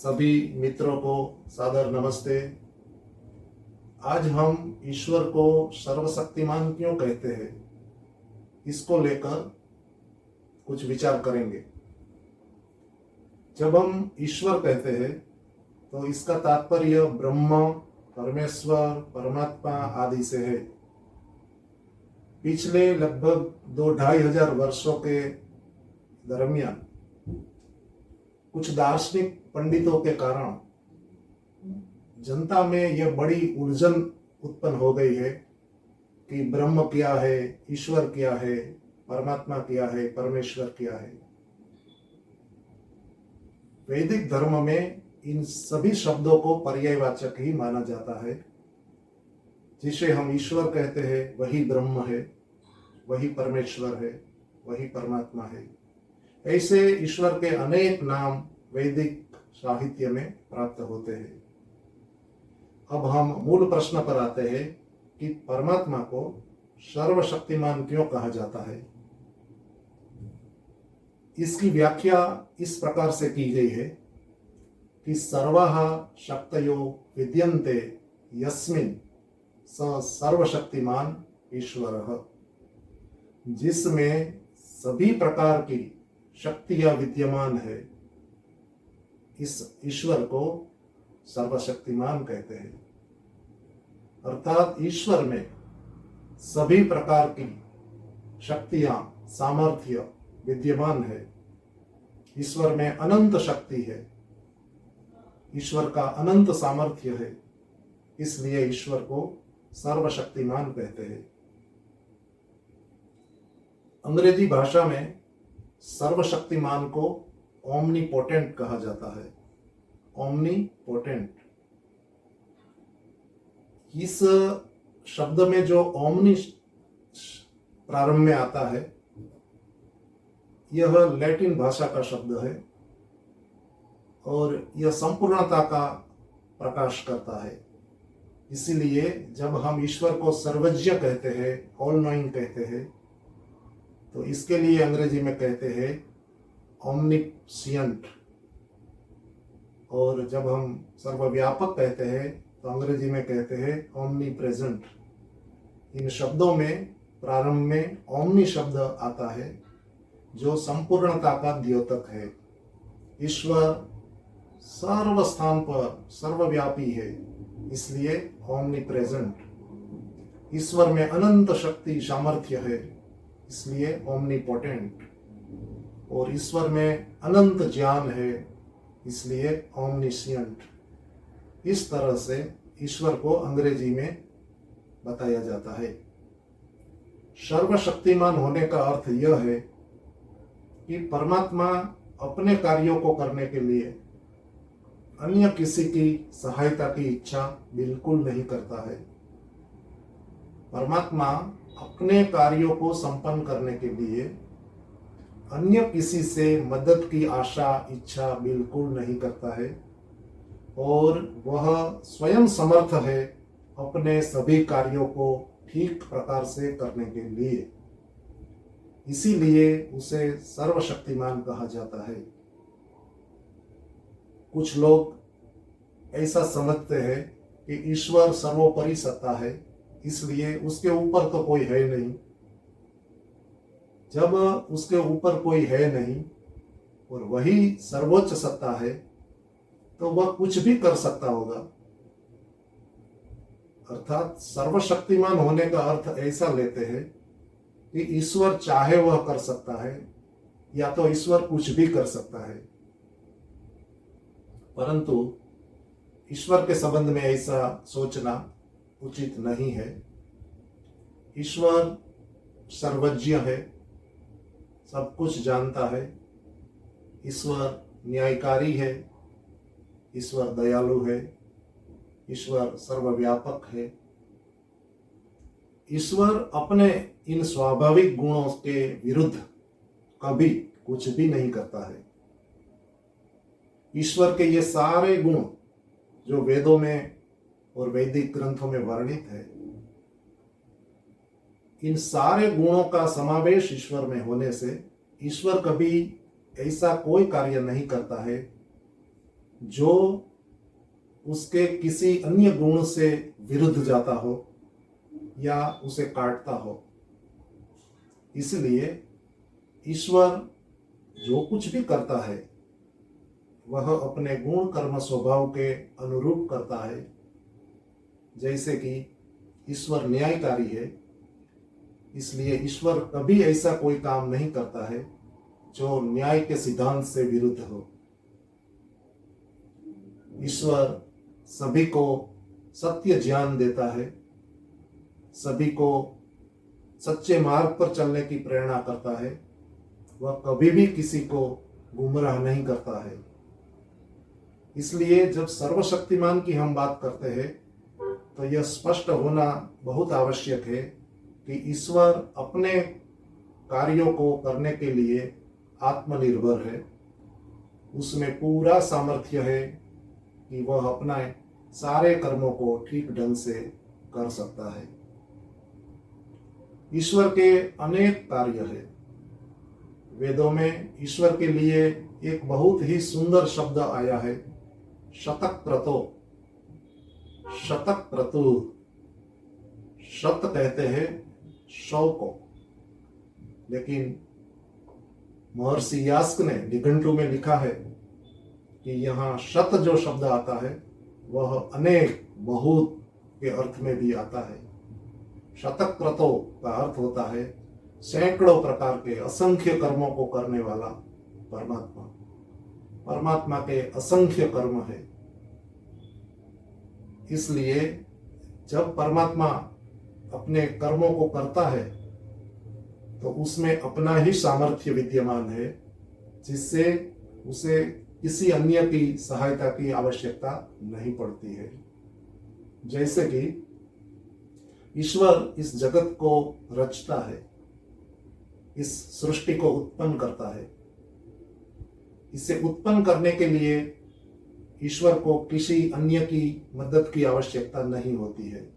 सभी मित्रों को सादर नमस्ते। आज हम ईश्वर को सर्वशक्तिमान क्यों कहते हैं, इसको लेकर कुछ विचार करेंगे। जब हम ईश्वर कहते हैं तो इसका तात्पर्य ब्रह्म, परमेश्वर, परमात्मा आदि से है। पिछले लगभग 2-2.5 हजार वर्षों के दरमियान कुछ दार्शनिक पंडितों के कारण जनता में यह बड़ी उलझन उत्पन्न हो गई है कि ब्रह्म क्या है, ईश्वर क्या है, परमात्मा क्या है, परमेश्वर क्या है। वैदिक धर्म में इन सभी शब्दों को पर्यायवाचक ही माना जाता है। जिसे हम ईश्वर कहते हैं वही ब्रह्म है, वही परमेश्वर है, वही परमात्मा है। ऐसे ईश्वर के अनेक नाम वैदिक साहित्य में प्राप्त होते हैं। अब हम मूल प्रश्न पर आते हैं कि परमात्मा को सर्वशक्तिमान क्यों कहा जाता है। इसकी व्याख्या इस प्रकार से की गई है कि सर्वः शक्तयो विद्यन्ते यस्मिन् स सर्वशक्तिमान ईश्वरः, जिसमें सभी प्रकार की शक्तियां विद्यमान है, इस ईश्वर को सर्वशक्तिमान कहते हैं। अर्थात ईश्वर में सभी प्रकार की शक्तियां, सामर्थ्य विद्यमान है। ईश्वर में अनंत शक्ति है, ईश्वर का अनंत सामर्थ्य है, इसलिए ईश्वर को सर्वशक्तिमान कहते हैं। अंग्रेजी भाषा में सर्वशक्तिमान को ओमनीपोटेंट कहा जाता है। ओमनीपोटेंट, इस शब्द में जो ओमनी प्रारंभ में आता है, यह लैटिन भाषा का शब्द है और यह संपूर्णता का प्रकाश करता है। इसीलिए जब हम ईश्वर को सर्वज्ञ कहते हैं, ऑल नोइंग कहते हैं, तो इसके लिए अंग्रेजी में कहते हैं ओमनिशिएंट। और जब हम सर्वव्यापक कहते हैं तो अंग्रेजी में कहते हैं ओमनी प्रेजेंट। इन शब्दों में प्रारंभ में ओमनी शब्द आता है जो संपूर्णता का द्योतक है। ईश्वर सर्व स्थान पर सर्वव्यापी है, इसलिए ओमनी प्रेजेंट। ईश्वर में अनंत शक्ति सामर्थ्य है, इसलिए ओमनीपोटेंट। और ईश्वर में अनंत ज्ञान है, इसलिए ओमनिशिएंट। इस तरह से ईश्वर को अंग्रेजी में बताया जाता है। सर्वशक्तिमान होने का अर्थ यह है कि परमात्मा अपने कार्यों को करने के लिए अन्य किसी की सहायता की इच्छा बिल्कुल नहीं करता है। परमात्मा अपने कार्यों को संपन्न करने के लिए अन्य किसी से मदद की आशा, इच्छा बिल्कुल नहीं करता है और वह स्वयं समर्थ है अपने सभी कार्यों को ठीक प्रकार से करने के लिए। इसीलिए उसे सर्वशक्तिमान कहा जाता है। कुछ लोग ऐसा समझते हैं कि ईश्वर सर्वोपरि सत्ता है, इसलिए उसके ऊपर तो कोई है नहीं। जब उसके ऊपर कोई है नहीं और वही सर्वोच्च सत्ता है, तो वह कुछ भी कर सकता होगा। अर्थात सर्वशक्तिमान होने का अर्थ ऐसा लेते हैं कि ईश्वर चाहे वह कर सकता है, या तो ईश्वर कुछ भी कर सकता है। परंतु ईश्वर के संबंध में ऐसा सोचना उचित नहीं है। ईश्वर सर्वज्ञ है, सब कुछ जानता है। ईश्वर न्यायकारी है, ईश्वर दयालु है, ईश्वर सर्वव्यापक है। ईश्वर अपने इन स्वाभाविक गुणों के विरुद्ध कभी कुछ भी नहीं करता है। ईश्वर के ये सारे गुण जो वेदों में और वैदिक ग्रंथों में वर्णित है, इन सारे गुणों का समावेश ईश्वर में होने से ईश्वर कभी ऐसा कोई कार्य नहीं करता है जो उसके किसी अन्य गुण से विरुद्ध जाता हो या उसे काटता हो। इसलिए ईश्वर जो कुछ भी करता है वह अपने गुण कर्म स्वभाव के अनुरूप करता है। जैसे कि ईश्वर न्यायकारी है, इसलिए ईश्वर कभी ऐसा कोई काम नहीं करता है जो न्याय के सिद्धांत से विरुद्ध हो। ईश्वर सभी को सत्य ज्ञान देता है, सभी को सच्चे मार्ग पर चलने की प्रेरणा करता है। वह कभी भी किसी को गुमराह नहीं करता है। इसलिए जब सर्वशक्तिमान की हम बात करते हैं तो यह स्पष्ट होना बहुत आवश्यक है कि ईश्वर अपने कार्यों को करने के लिए आत्मनिर्भर है। उसमें पूरा सामर्थ्य है कि वह अपना सारे कर्मों को ठीक ढंग से कर सकता है। ईश्वर के अनेक कार्य है। वेदों में ईश्वर के लिए एक बहुत ही सुंदर शब्द आया है, शतक क्रतो। शतक क्रतु, शत कहते हैं 100 को, लेकिन महर्षि यास्क ने निघंटु में लिखा है कि यहाँ शत जो शब्द आता है वह अनेक, बहुत के अर्थ में भी आता है। शतक क्रतो का अर्थ होता है सैकड़ों प्रकार के असंख्य कर्मों को करने वाला परमात्मा। परमात्मा के असंख्य कर्म है। इसलिए जब परमात्मा अपने कर्मों को करता है तो उसमें अपना ही सामर्थ्य विद्यमान है, जिससे उसे किसी अन्य की सहायता की आवश्यकता नहीं पड़ती है। जैसे कि ईश्वर इस जगत को रचता है, इस सृष्टि को उत्पन्न करता है। इसे उत्पन्न करने के लिए ईश्वर को किसी अन्य की मदद की आवश्यकता नहीं होती है।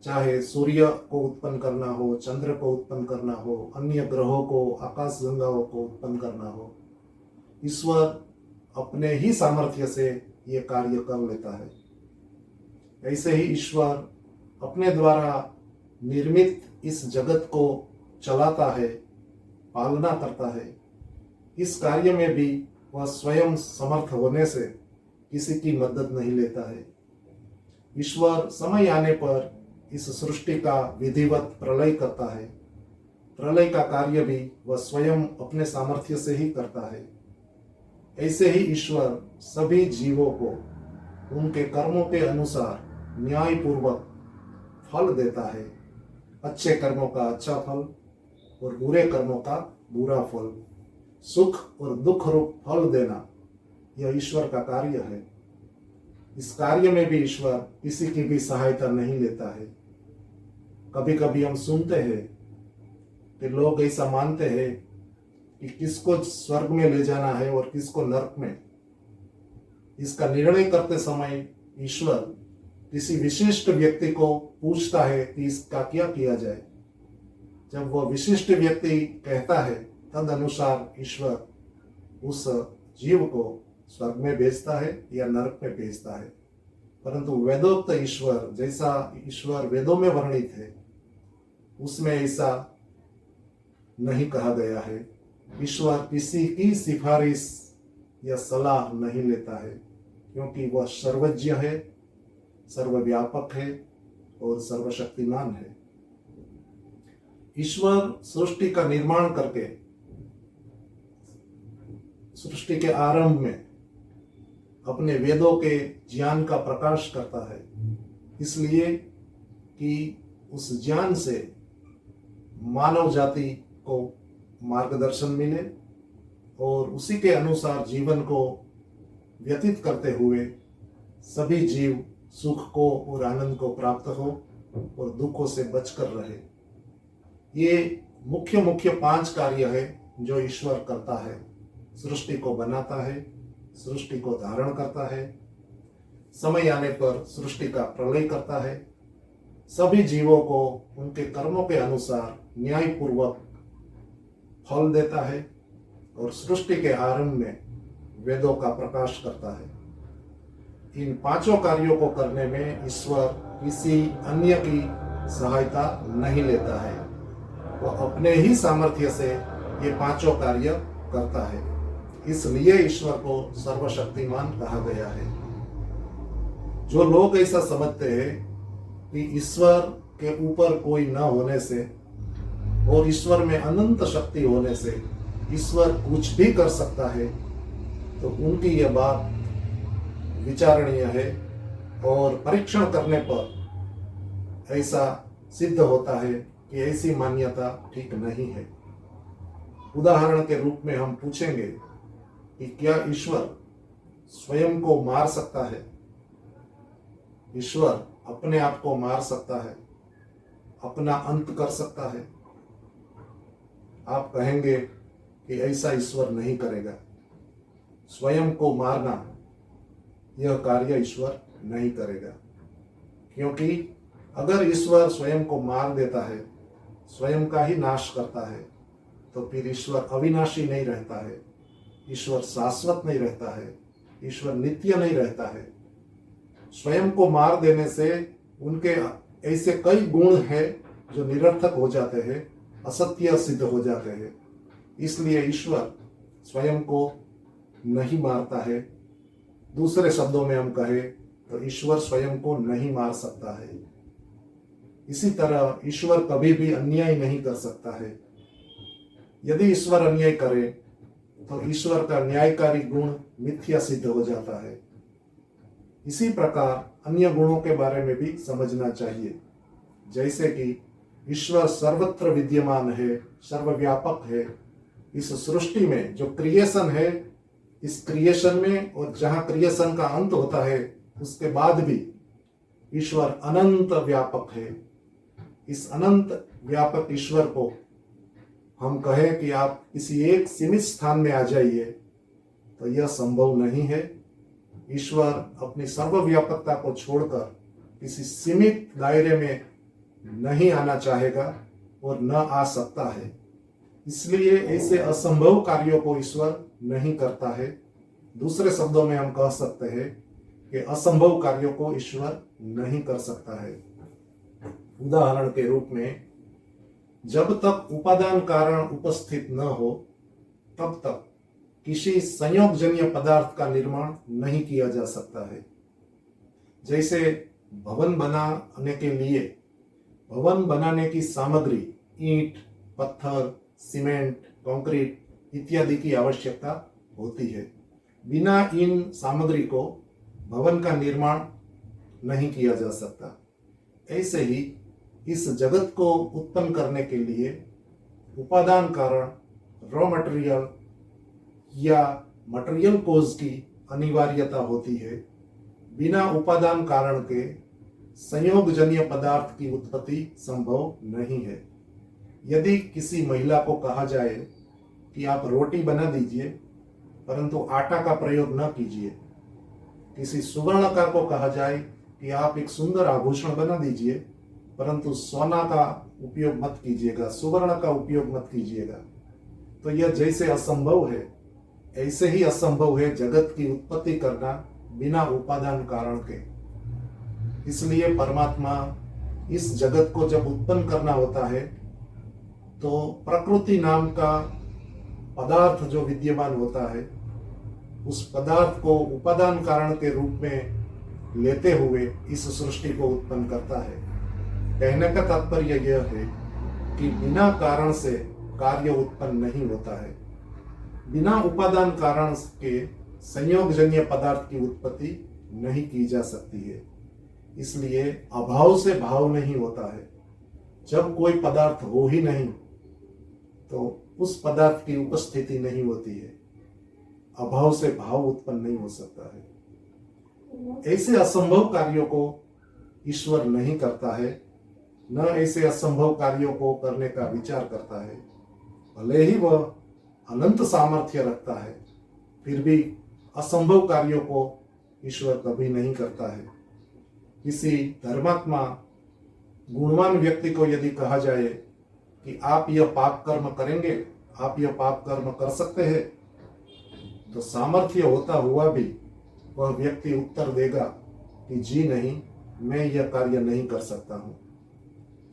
चाहे सूर्य को उत्पन्न करना हो, चंद्र को उत्पन्न करना हो, अन्य ग्रहों को, आकाश गंगाओं को उत्पन्न करना हो, ईश्वर अपने ही सामर्थ्य से ये कार्य कर लेता है। ऐसे ही ईश्वर अपने द्वारा निर्मित इस जगत को चलाता है, पालना करता है। इस कार्य में भी वह स्वयं समर्थ होने से किसी की मदद नहीं लेता है। ईश्वर समय आने पर इस सृष्टि का विधिवत प्रलय करता है। प्रलय का कार्य भी वह स्वयं अपने सामर्थ्य से ही करता है। ऐसे ही ईश्वर सभी जीवों को उनके कर्मों के अनुसार न्यायपूर्वक फल देता है। अच्छे कर्मों का अच्छा फल और बुरे कर्मों का बुरा फल, सुख और दुख रूप फल देना, यह ईश्वर का कार्य है। इस कार्य में भी ईश्वर किसी की भी सहायता नहीं लेता है। कभी कभी हम सुनते हैं कि लोग ऐसा मानते हैं कि किसको स्वर्ग में ले जाना है और किसको नरक में। इसका निर्णय करते समय ईश्वर किसी विशिष्ट व्यक्ति को पूछता है कि इसका क्या किया जाए। जब वह विशिष्ट व्यक्ति कहता है तद अनुसार ईश्वर उस जीव को स्वर्ग में भेजता है या नरक में भेजता है। परंतु वेदोक्त ईश्वर, जैसा ईश्वर वेदों में वर्णित है, उसमें ऐसा नहीं कहा गया है। ईश्वर किसी की सिफारिश या सलाह नहीं लेता है, क्योंकि वह सर्वज्ञ है, सर्वव्यापक है और सर्वशक्तिमान है। ईश्वर सृष्टि का निर्माण करके सृष्टि के आरंभ में अपने वेदों के ज्ञान का प्रकाश करता है, इसलिए कि उस ज्ञान से मानव जाति को मार्गदर्शन मिले और उसी के अनुसार जीवन को व्यतीत करते हुए सभी जीव सुख को और आनंद को प्राप्त हो और दुखों से बचकर रहे। ये मुख्य मुख्य 5 कार्य है जो ईश्वर करता है। सृष्टि को बनाता है, सृष्टि को धारण करता है, समय आने पर सृष्टि का प्रलय करता है, सभी जीवों को उनके कर्मों के अनुसार न्यायपूर्वक फल देता है और सृष्टि के आरंभ में वेदों का प्रकाश करता है। इन पांचों कार्यों को करने में ईश्वर किसी अन्य की सहायता नहीं लेता है, वह अपने ही सामर्थ्य से ये पांचों कार्य करता है। इसलिए ईश्वर को सर्वशक्तिमान कहा गया है। जो लोग ऐसा समझते हैं कि ईश्वर के ऊपर कोई न होने से और ईश्वर में अनंत शक्ति होने से ईश्वर कुछ भी कर सकता है, तो उनकी यह बात विचारणीय है और परीक्षण करने पर ऐसा सिद्ध होता है कि ऐसी मान्यता ठीक नहीं है। उदाहरण के रूप में हम पूछेंगे कि क्या ईश्वर स्वयं को मार सकता है? ईश्वर अपने आप को मार सकता है, अपना अंत कर सकता है? आप कहेंगे कि ऐसा ईश्वर नहीं करेगा। स्वयं को मारना यह कार्य ईश्वर नहीं करेगा, क्योंकि अगर ईश्वर स्वयं को मार देता है, स्वयं का ही नाश करता है, तो फिर ईश्वर अविनाशी नहीं रहता है, ईश्वर शाश्वत नहीं रहता है, ईश्वर नित्य नहीं रहता है। स्वयं को मार देने से उनके ऐसे कई गुण हैं जो निरर्थक हो जाते हैं, असत्य सिद्ध हो जाते हैं। इसलिए ईश्वर स्वयं को नहीं मारता है। दूसरे शब्दों में हम कहें तो ईश्वर स्वयं को नहीं मार सकता है। इसी तरह ईश्वर कभी भी अन्याय नहीं कर सकता है। यदि ईश्वर अन्याय करे तो ईश्वर का न्यायकारी गुण मिथ्या सिद्ध हो जाता है। इसी प्रकार अन्य गुणों के बारे में भी समझना चाहिए, जैसे कि ईश्वर सर्वत्र विद्यमान है, सर्वव्यापक है। इस सृष्टि में जो क्रिएशन है, इस क्रिएशन में और जहां क्रिएशन का अंत होता है उसके बाद भी ईश्वर अनंत व्यापक है। इस अनंत व्यापक ईश्वर को हम कहें कि आप किसी एक सीमित स्थान में आ जाइए, तो यह संभव नहीं है। ईश्वर अपनी सर्वव्यापकता को छोड़कर किसी सीमित दायरे में नहीं आना चाहेगा और न आ सकता है। इसलिए ऐसे असंभव कार्यों को ईश्वर नहीं करता है। दूसरे शब्दों में हम कह सकते हैं कि असंभव कार्यों को ईश्वर नहीं कर सकता है। उदाहरण के रूप में, जब तक उपादान कारण उपस्थित न हो तब तक किसी संयोगजन्य पदार्थ का निर्माण नहीं किया जा सकता है। जैसे भवन बनाने के लिए भवन बनाने की सामग्री ईंट, पत्थर, सीमेंट, कंक्रीट इत्यादि की आवश्यकता होती है। बिना इन सामग्री को भवन का निर्माण नहीं किया जा सकता। ऐसे ही इस जगत को उत्पन्न करने के लिए उपादान कारण रॉ मटेरियल या मटेरियल कोज की अनिवार्यता होती है। बिना उपादान कारण के संयोगजन्य पदार्थ की उत्पत्ति संभव नहीं है। यदि किसी महिला को कहा जाए कि आप रोटी बना दीजिए परंतु आटा का प्रयोग न कीजिए, किसी सुवर्णकार को कहा जाए कि आप एक सुंदर आभूषण बना दीजिए परंतु सोना का उपयोग मत कीजिएगा, सुवर्ण का उपयोग मत कीजिएगा, तो यह जैसे असंभव है ऐसे ही असंभव है जगत की उत्पत्ति करना बिना उपादान कारण के। इसलिए परमात्मा इस जगत को जब उत्पन्न करना होता है तो प्रकृति नाम का पदार्थ जो विद्यमान होता है उस पदार्थ को उपादान कारण के रूप में लेते हुए इस सृष्टि को उत्पन्न करता है। कहने का तात्पर्य यह है कि बिना कारण से कार्य उत्पन्न नहीं होता है। बिना उपादान कारण के संयोगजन्य पदार्थ की उत्पत्ति नहीं की जा सकती है। इसलिए अभाव से भाव नहीं होता है। जब कोई पदार्थ हो ही नहीं तो उस पदार्थ की उपस्थिति नहीं होती है। अभाव से भाव उत्पन्न नहीं हो सकता है। ऐसे असंभव कार्यों को ईश्वर नहीं करता है, न ऐसे असंभव कार्यों को करने का विचार करता है। भले ही वह अनंत सामर्थ्य रखता है, फिर भी असंभव कार्यों को ईश्वर कभी नहीं करता है। किसी धर्मात्मा गुणवान व्यक्ति को यदि कहा जाए कि आप यह पाप कर्म करेंगे, आप यह पाप कर्म कर सकते हैं, तो सामर्थ्य होता हुआ भी वह व्यक्ति उत्तर देगा कि जी नहीं, मैं यह कार्य नहीं कर सकता हूँ।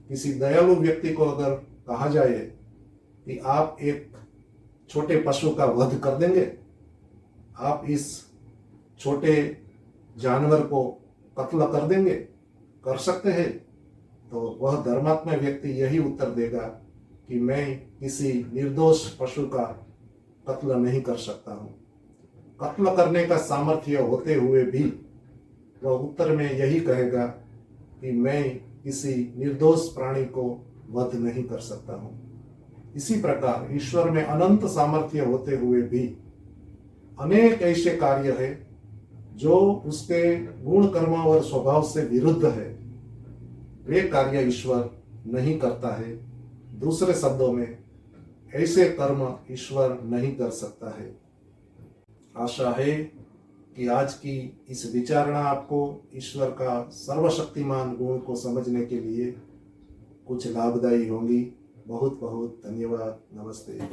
किसी दयालु व्यक्ति को अगर कहा जाए कि आप एक छोटे पशु का वध कर देंगे, आप इस छोटे जानवर को कत्ल कर देंगे, कर सकते हैं, तो वह धर्मात्मा व्यक्ति यही उत्तर देगा कि मैं किसी निर्दोष पशु का कत्ल नहीं कर सकता हूँ। कत्ल करने का सामर्थ्य होते हुए भी वह उत्तर में यही कहेगा कि मैं किसी निर्दोष प्राणी को वध नहीं कर सकता हूँ। इसी प्रकार ईश्वर में अनंत सामर्थ्य होते हुए भी अनेक ऐसे कार्य है जो उसके गुण कर्म और स्वभाव से विरुद्ध है, वे कार्य ईश्वर नहीं करता है। दूसरे शब्दों में ऐसे कर्म ईश्वर नहीं कर सकता है। आशा है कि आज की इस विचारणा आपको ईश्वर का सर्वशक्तिमान गुण को समझने के लिए कुछ लाभदायी होंगी। बहुत बहुत धन्यवाद। नमस्ते।